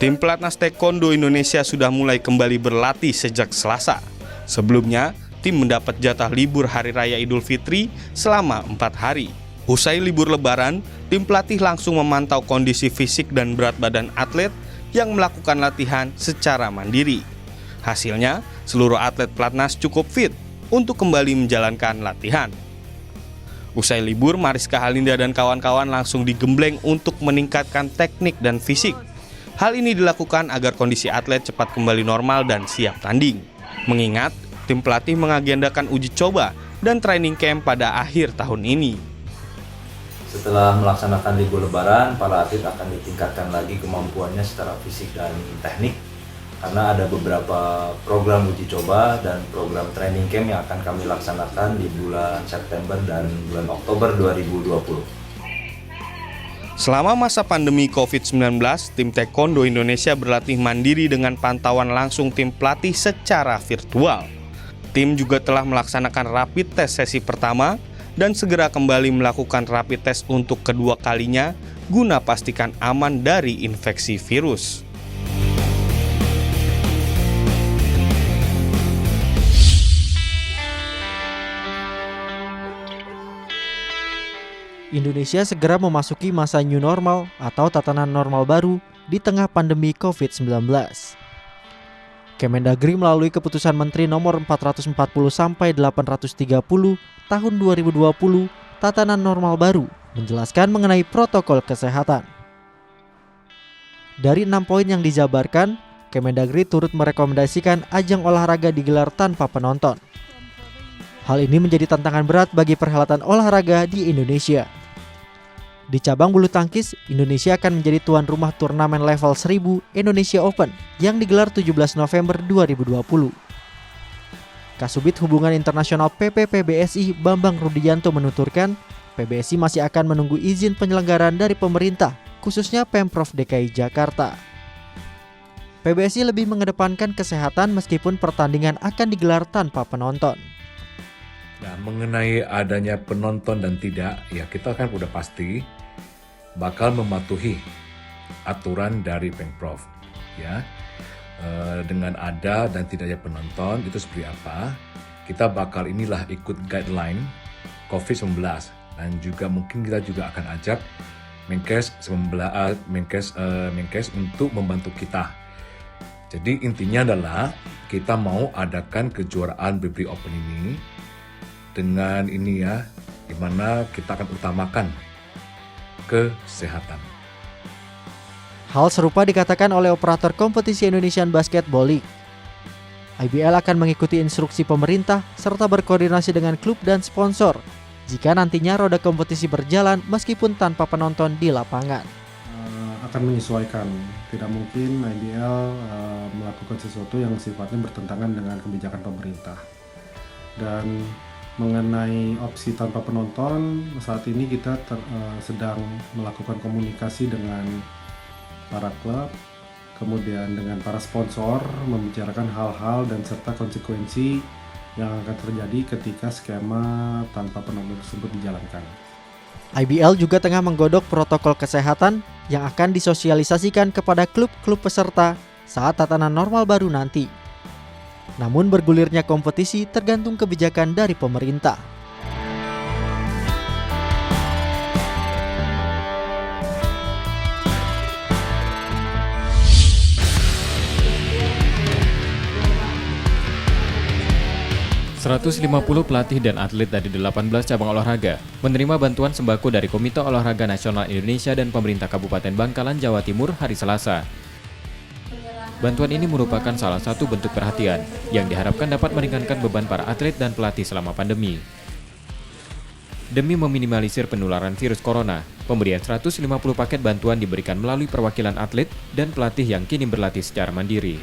Tim Pelatnas Taekwondo Indonesia sudah mulai kembali berlatih sejak Selasa. Sebelumnya, tim mendapat jatah libur Hari Raya Idul Fitri selama 4 hari. Usai libur lebaran, tim pelatih langsung memantau kondisi fisik dan berat badan atlet yang melakukan latihan secara mandiri. Hasilnya, seluruh atlet pelatnas cukup fit untuk kembali menjalankan latihan. Usai libur, Mariska Halinda dan kawan-kawan langsung digembleng untuk meningkatkan teknik dan fisik. Hal ini dilakukan agar kondisi atlet cepat kembali normal dan siap tanding. Mengingat, tim pelatih mengagendakan uji coba dan training camp pada akhir tahun ini. Setelah melaksanakan libur lebaran, para atlet akan ditingkatkan lagi kemampuannya secara fisik dan teknik. Karena ada beberapa program uji coba dan program training camp yang akan kami laksanakan di bulan September dan bulan Oktober 2020. Selama masa pandemi COVID-19, tim Taekwondo Indonesia berlatih mandiri dengan pantauan langsung tim pelatih secara virtual. Tim juga telah melaksanakan rapid test sesi pertama dan segera kembali melakukan rapid test untuk kedua kalinya guna pastikan aman dari infeksi virus. Indonesia segera memasuki masa new normal atau tatanan normal baru di tengah pandemi COVID-19. Kemendagri melalui keputusan Menteri nomor 440 sampai 830 tahun 2020 tatanan normal baru menjelaskan mengenai protokol kesehatan. Dari 6 poin yang dijabarkan, Kemendagri turut merekomendasikan ajang olahraga digelar tanpa penonton. Hal ini menjadi tantangan berat bagi perhelatan olahraga di Indonesia. Di cabang bulu tangkis, Indonesia akan menjadi tuan rumah turnamen level 1000 Indonesia Open yang digelar 17 November 2020. Kasubit Hubungan Internasional PBSI Bambang Rudianto menuturkan, PBSI masih akan menunggu izin penyelenggaraan dari pemerintah, khususnya Pemprov DKI Jakarta. PBSI lebih mengedepankan kesehatan meskipun pertandingan akan digelar tanpa penonton. Nah, mengenai adanya penonton dan tidak, ya kita kan udah pasti bakal mematuhi aturan dari Pemprov, ya. Dengan ada dan tidaknya penonton itu seperti apa? Kita bakal ikut guideline COVID-19 dan juga mungkin kita juga akan ajak Menkes untuk membantu kita. Jadi intinya adalah kita mau adakan kejuaraan BBRI Open ini dengan ini ya, di mana kita akan utamakan kesehatan. Hal serupa dikatakan oleh operator kompetisi Indonesian Basketball League. IBL akan mengikuti instruksi pemerintah serta berkoordinasi dengan klub dan sponsor jika nantinya roda kompetisi berjalan meskipun tanpa penonton di lapangan. Akan menyesuaikan, tidak mungkin IBL melakukan sesuatu yang sifatnya bertentangan dengan kebijakan pemerintah. Dan mengenai opsi tanpa penonton, saat ini kita sedang melakukan komunikasi dengan para klub, kemudian dengan para sponsor, membicarakan hal-hal dan serta konsekuensi yang akan terjadi ketika skema tanpa penonton tersebut dijalankan. IBL juga tengah menggodok protokol kesehatan yang akan disosialisasikan kepada klub-klub peserta saat tatanan normal baru nanti. Namun bergulirnya kompetisi tergantung kebijakan dari pemerintah. ...150 pelatih dan atlet dari 18 cabang olahraga menerima bantuan sembako dari Komite Olahraga Nasional Indonesia dan pemerintah Kabupaten Bangkalan, Jawa Timur hari Selasa. Bantuan ini merupakan salah satu bentuk perhatian yang diharapkan dapat meringankan beban para atlet dan pelatih selama pandemi. Demi meminimalisir penularan virus corona, pemberian 150 paket bantuan diberikan melalui perwakilan atlet dan pelatih yang kini berlatih secara mandiri.